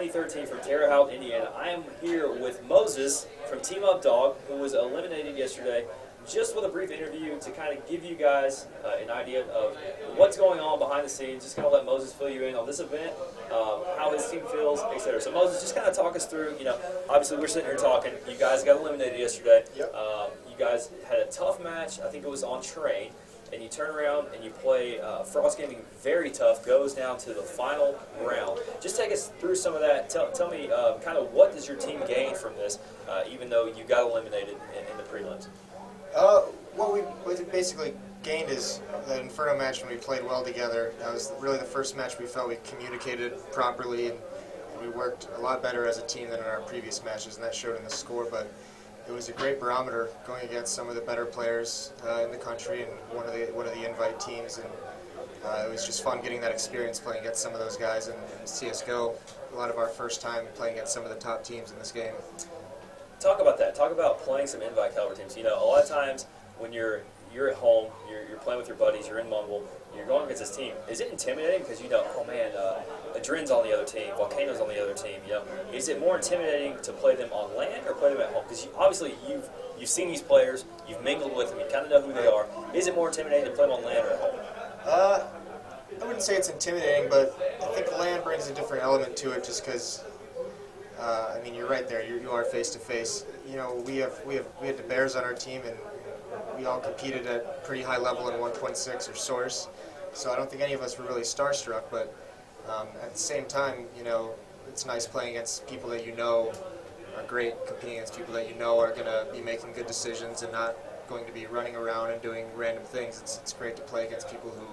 2013 from Terre Haute, Indiana. I am here with Moses from Team Up Dog, who was eliminated yesterday. Just with a brief interview to kind of give you guys an idea of what's going on behind the scenes. Just kind of let Moses fill you in on this event, how his team feels, etc. So Moses, just kind of talk us through. Obviously we're sitting here talking. You guys got eliminated yesterday. Yep. You guys had a tough match. I think it was on train. And you turn around and you play Frost Gaming, very tough, goes down to the final round. Just take us through some of that. Tell me kind of what does your team gain from this, even though you got eliminated in the prelims? What we basically gained is that Inferno match when we played well together. That was really the first match we felt we communicated properly and we worked a lot better as a team than in our previous matches, and that showed in the score. But it was a great barometer going against some of the better players in the country and one of the invite teams, and it was just fun getting that experience playing against some of those guys in CS:GO. A lot of our first time playing against some of the top teams in this game. Talk about that. Talk about playing some invite caliber teams. A lot of times when you're at home, you're playing with your buddies, you're in Mumble, you're going against this team. Is it intimidating because oh man, Adren's on the other team, Volcano's on the other team. Is it more intimidating to play them on LAN or play them at home? Because obviously you've seen these players, you've mingled with them, you kind of know who they are. Is it more intimidating to play them on LAN or at home? I wouldn't say it's intimidating, but I think LAN brings a different element to it just because. I mean, you're right there. You are face to face. We had the Bears on our team, and we all competed at pretty high level in 1.6 or Source. So I don't think any of us were really starstruck. But at the same time, it's nice playing against people that are great, competing against people that are going to be making good decisions and not going to be running around and doing random things. It's great to play against people who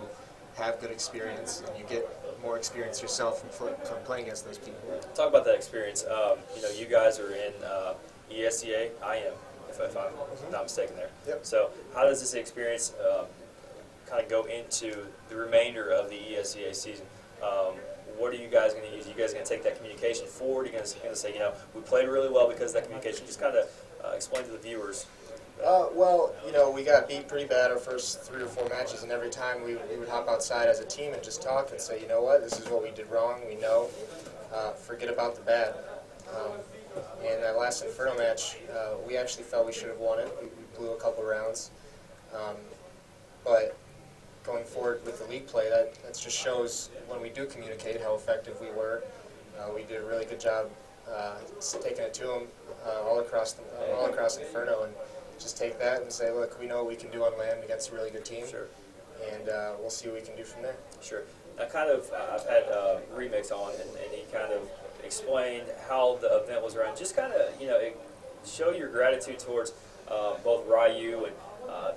have good experience, and you get more experience yourself from playing against those people. Talk about that experience. You guys are in ESEA. I am, if I'm not mistaken there. Yep. So how does this experience kind of go into the remainder of the ESEA season? What are you guys going to use? Are you guys going to take that communication forward? Are you going to say, we played really well because of that communication? Just kind of explain to the viewers. We got beat pretty bad our first 3 or 4 matches, and every time we would hop outside as a team and just talk and say, you know what, this is what we did wrong, we know, forget about the bad. In that last Inferno match, we actually felt we should have won it. We blew a couple rounds. But going forward with the league play, that just shows when we do communicate how effective we were. We did a really good job taking it to them all across Inferno, and just take that and say, look, we know what we can do on LAN against a really good team. Sure. And we'll see what we can do from there. Sure. Now, I've had Remix on, and he kind of explained how the event was run. Just kind of, show your gratitude towards both Ryu and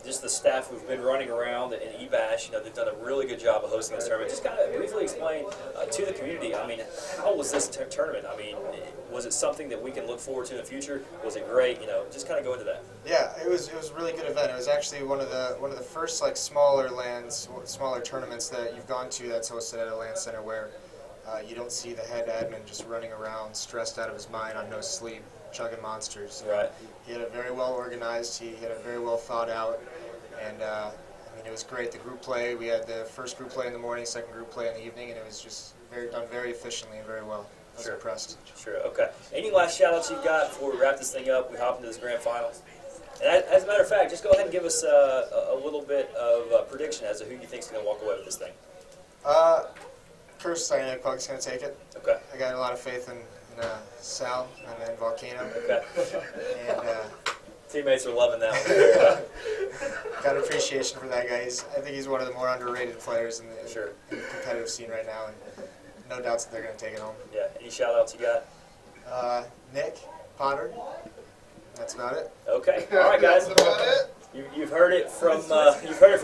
just the staff who've been running around and eBash. They've done a really good job of hosting this tournament. Just kind of briefly explain to the community, how was this tournament? Was it something that we can look forward to in the future? Was it great? Just kind of go into that. Yeah, it was a really good event. It was actually one of the first smaller tournaments that you've gone to that's hosted at a LAN center where you don't see the head admin just running around stressed out of his mind on no sleep, chugging monsters. Right. He had it very well organized. He had it very well thought out, and it was great. The group play, we had the first group play in the morning, second group play in the evening, and it was just done very efficiently and very well. I was impressed. Sure. Okay. Any last shout-outs you've got before we wrap this thing up? We hop into this grand finals. And as a matter of fact, just go ahead and give us a little bit of prediction as to who you think is going to walk away with this thing. Curse Dynamic Pug's going to take it. Okay. I got a lot of faith in Sal and then Volcano. Okay. And teammates are loving that one. got appreciation for that guy. I think he's one of the more underrated players in the competitive scene right now, and no doubts that they're going to take it home. Yeah. Any shout-outs you got? Nick Potter. That's about it. Okay. All right, guys. That's about it. You've heard it from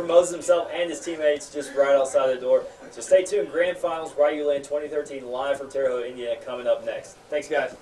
Moses himself and his teammates just right outside the door. So stay tuned. Grand Finals, RyuLAN 2013, live from Terre Haute, Indiana, coming up next. Thanks, guys.